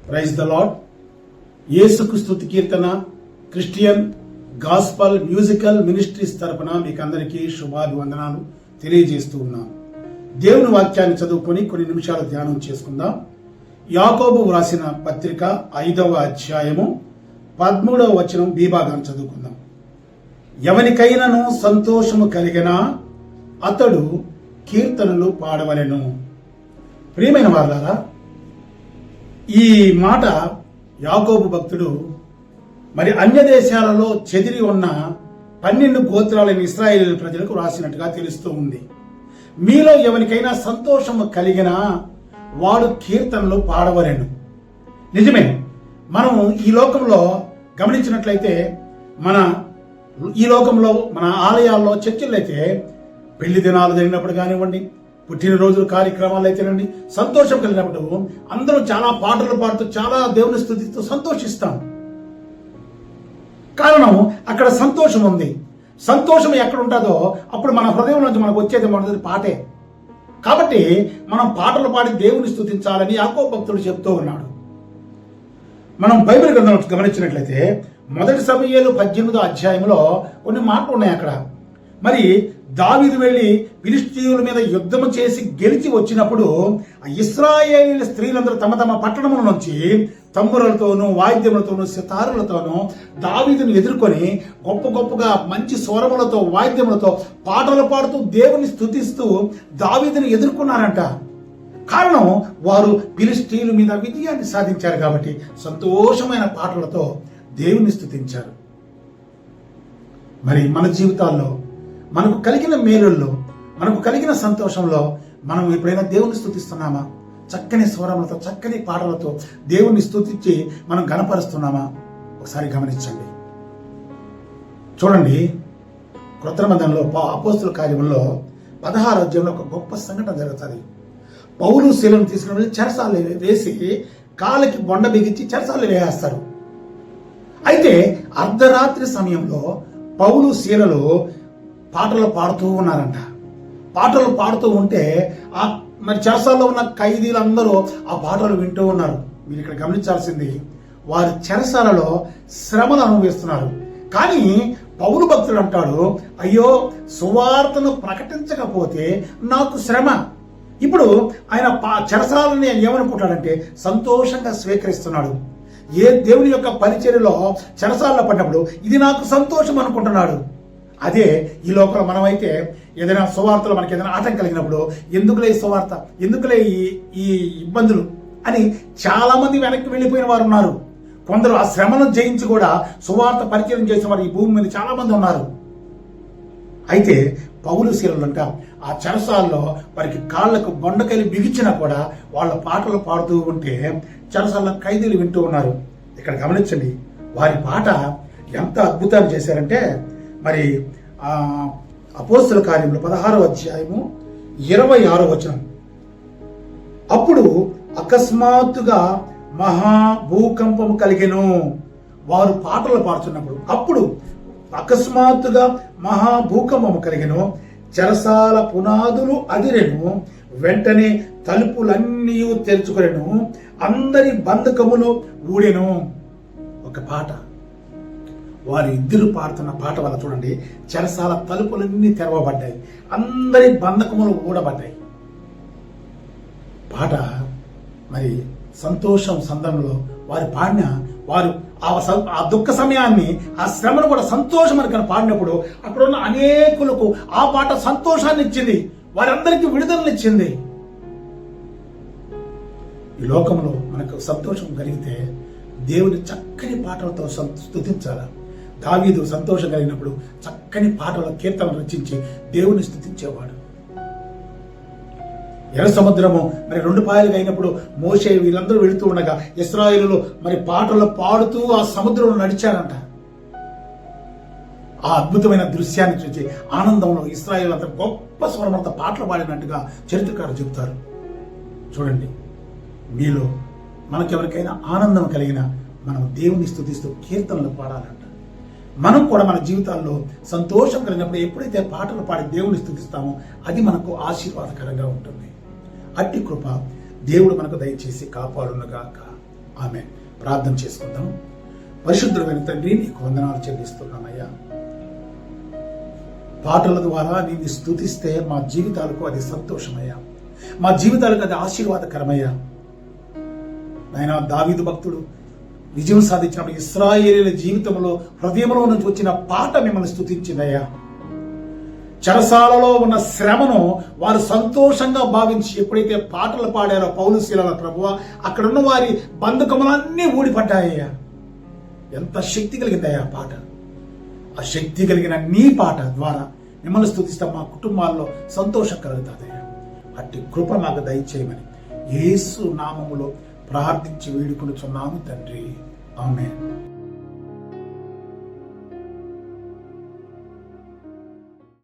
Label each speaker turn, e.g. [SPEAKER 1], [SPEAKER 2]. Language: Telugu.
[SPEAKER 1] Praise the lord. యేసుకు స్తుతి కీర్తన క్రిస్టియన్ గాస్పల్ మ్యూజికల్ మినిస్ట్రీస్ తరపున మీకు అందరికీ శుభాభివందనాలు తెలియజేస్తూ ఉన్నాను. దేవుని వాక్యాన్ని చదువుకొని కొన్ని నిమిషాలు ధ్యానం చేసుకుందాం. యాకోబు వ్రాసిన పత్రిక 5వ అధ్యాయము 13వ వచనం బి భాగాన్ని చదువుకుందాం. ఎవనికైనాను సంతోషము కలిగినా అతడు కీర్తనలు పాడవలెను. ప్రియమైన వారలారా, ఈ మాట యాకోబు భక్తుడు మరి అన్య దేశాలలో చెదిరి ఉన్న 12 గోత్రాలైన ఇశ్రాయేలు ప్రజలకు రాసినట్టుగా తెలుస్తూ ఉంది. మీలో ఎవరికైనా సంతోషము కలిగినా వాడు కీర్తనలు పాడవలెను. నిజమే, మనం ఈ లోకంలో గమనించినట్లయితే ఈ లోకంలో మన ఆలయాల్లో చర్చిల్లో అయితే పెళ్లి దినాలు జరిగినప్పుడు కానివ్వండి, పుట్టినరోజుల కార్యక్రమాలు అయితేనండి, సంతోషం కలిగినప్పుడు అందరం చాలా పాటలు పాడుతూ చాలా దేవుని స్తుతిస్తూ సంతోషిస్తాం. కారణం అక్కడ సంతోషం ఉంది. సంతోషం ఎక్కడ ఉంటుందో అప్పుడు మన హృదయం నుంచి మనకు వచ్చేది మొదటి పాటే. కాబట్టి మనం పాటలు పాడి దేవుని స్తుతించాలని యాకోబు భక్తుడు చెప్తూ ఉన్నాడు. మనం బైబిల్ గ్రంథం గమనించినట్లయితే 1 సమూయేలు 18వ అధ్యాయంలో కొన్ని మాటలు ఉన్నాయి. అక్కడ మరి దావీదు వెళ్లి ఫిలిష్తీయుల మీద యుద్ధం చేసి గెలిచి వచ్చినప్పుడు ఇశ్రాయేలీయుల స్త్రీలందరూ తమ తమ పట్టణముల నుంచి తంబురలతోనూ వాయిద్యములతోనూ సితారులతోనూ దావీదును ఎదుర్కొని గొప్పగా మంచి స్వరములతో వాయిద్యములతో పాటలు పాడుతూ దేవుని స్తుతిస్తూ దావీదును ఎదుర్కొన్నారంట. కారణం వారు ఫిలిష్తీయుల మీద విజయాన్ని సాధించారు కాబట్టి సంతోషమైన పాటలతో దేవుని స్తుతించారు. మరి మన జీవితాల్లో మనకు కలిగిన మేలుల్లో, మనకు కలిగిన సంతోషంలో మనం ఎప్పుడైనా దేవుని స్తుతిస్తున్నామా? చక్కని స్వరములతో, చక్కని పాటలతో దేవుని స్తుతించి మనం గణపరుస్తున్నామా? ఒకసారి గమనించండి. చూడండి, క్రొత్త నిబంధనలో అపోస్తుల కార్యముల్లో 16వ అధ్యాయంలో ఒక గొప్ప సంఘటన జరుగుతుంది. పౌలు శీలను తీసుకుని వెళ్ళి చెరసాలు వేసి కాళ్ళకి బొండ బిగించి చెరసాలు వేసేస్తారు. అయితే అర్ధరాత్రి సమయంలో పౌలు శీలలు పాటలు పాడుతూ ఉన్నారంట. పాటలు పాడుతూ ఉంటే మరి చెరసాల్లో ఉన్న ఖైదీలందరూ ఆ పాటలు వింటూ ఉన్నారు. మీరు ఇక్కడ గమనించాల్సింది, వారి చెరసాలలో శ్రమను అనుభవిస్తున్నారు. కానీ పౌలు భక్తుడు అంటాడు, అయ్యో సువార్తను ప్రకటించకపోతే నాకు శ్రమ. ఇప్పుడు ఆయన చెరసాలని ఏమనుకుంటాడంటే సంతోషంగా స్వీకరిస్తున్నాడు. ఏ దేవుని యొక్క పరిచర్యలో చెరసాలలో పడినప్పుడు ఇది నాకు సంతోషం అనుకుంటున్నాడు. అదే ఈ లోకంలో మనమైతే ఏదైనా సువార్తలో మనకి ఏదైనా ఆటంకం కలిగినప్పుడు ఎందుకులే ఈ సువార్త, ఎందుకులే ఈ ఇబ్బందులు అని చాలా మంది వెనక్కి వెళ్ళిపోయిన వారు ఉన్నారు. కొందరు ఆ శ్రమను జయించి కూడా సువార్త పరిచయం చేసిన వారు ఈ భూమి మీద చాలా మంది ఉన్నారు. అయితే పౌలు శీలలంట ఆ చెరసాల్లో వారికి కాళ్లకు బొండకాయలు బిగించినా కూడా వాళ్ళ పాటలు పాడుతూ ఉంటే చెరసాల్లో ఖైదీలు వింటూ ఉన్నారు. ఇక్కడ గమనించండి, వారి పాట ఎంత అద్భుతాన్ని చేశారంటే మరి అపోస్తుల కార్యములు 16వ అధ్యాయము 26వ వచనం. అప్పుడు అకస్మాత్తుగా మహాభూకంపము కలిగెను. వారు పాటలు పాడుతున్నప్పుడు అప్పుడు అకస్మాత్తుగా మహాభూకంపము కలిగెను. చెరసాల పునాదులు అదిరెను. వెంటనే తలుపులన్నీ తెరుచుకొనెను. అందరి బంధకములు ఊడెను. ఒక పాట, వారి ఇద్దరు పాడుతున్న పాట వల్ల చూడండి, చెరసాల తలుపులన్నీ తెరవబడ్డాయి, అందరి బంధకములు ఊడబడ్డాయి. పాట మరి సంతోషం సందర్భంలో వారు పాడిన వారు ఆ దుఃఖ సమయాన్ని, ఆ శ్రమను కూడా సంతోషం అని పాడినప్పుడు అక్కడ ఉన్న అనేకులకు ఆ పాట సంతోషాన్ని ఇచ్చింది, వారందరికీ విడుదలనిచ్చింది. ఈ లోకంలో మనకు సంతోషం కలిగితే దేవుని చక్కని పాటలతో స్తుతించాలి. దావీదు సంతోషం కలిగినప్పుడు చక్కని పాటల కీర్తనలు రచించి దేవుని స్తుతించేవాడు. ఎర్ర సముద్రము మరి 2 పాయలుగా అయినప్పుడు మోషే వీళ్ళందరూ వెళుతూ ఉండగా ఇశ్రాయేలులు మరి పాటలు పాడుతూ ఆ సముద్రంలో నడిచారంట. ఆ అద్భుతమైన దృశ్యాన్ని చూసి ఆనందంలో ఇశ్రాయేలు అంత గొప్ప స్వరమంతా పాటలు పాడినట్టుగా చరిత్రకారులు చెబుతారు. చూడండి, మీలో మనకెవరికైనా ఆనందం కలిగిన మనం దేవుని స్తుతిస్తూ కీర్తనలు పాడాలంట. మనం కూడా మన జీవితాల్లో సంతోషం కలిగినప్పుడు ఎప్పుడైతే పాటలు పాడి దేవుని స్తుతిస్తామో అది మనకు ఆశీర్వాదకరంగా ఉంటుంది. అట్టి కృప దేవుడు మనకు దయచేసి కాపాడునుగాక. ఆమె ప్రార్థన చేసుకుందాం. పరిశుద్ధమైన తండ్రి, నీకు వందనాలు చెల్లిస్తున్నామయ్యా. పాటల ద్వారా నిన్ను స్తుతిస్తే మా జీవితాలకు అది సంతోషమయ్యా, మా జీవితాలకు అది ఆశీర్వాదకరమయ్యా. నాయనా, దావీదు భక్తుడు విజయం సాధించినప్పుడు ఇశ్రాయేలీయుల జీవితంలో హృదయంలో నుంచి వచ్చిన పాట మిమ్మల్ని స్తుతించిందయ్యా. చెరసాలలో ఉన్న శ్రమను వారు సంతోషంగా భావించి ఎప్పుడైతే పాటలు పాడారో పౌలు శీలల ప్రభువా, అక్కడున్న వారి బంధకములన్నీ ఊడిపడ్డాయ్యా. ఎంత శక్తి కలిగిందయ్యా పాట. ఆ శక్తి కలిగిన నీ పాట ద్వారా మిమ్మల్ని స్తుతిస్తే మా కుటుంబాల్లో సంతోషం కలుగుతుందయ్యా. అట్టి కృప మాకు దయచేయమని యేసు నామములో ప్రార్థించి వేడుకొనుచున్నాము తండ్రి. ఆమేన్.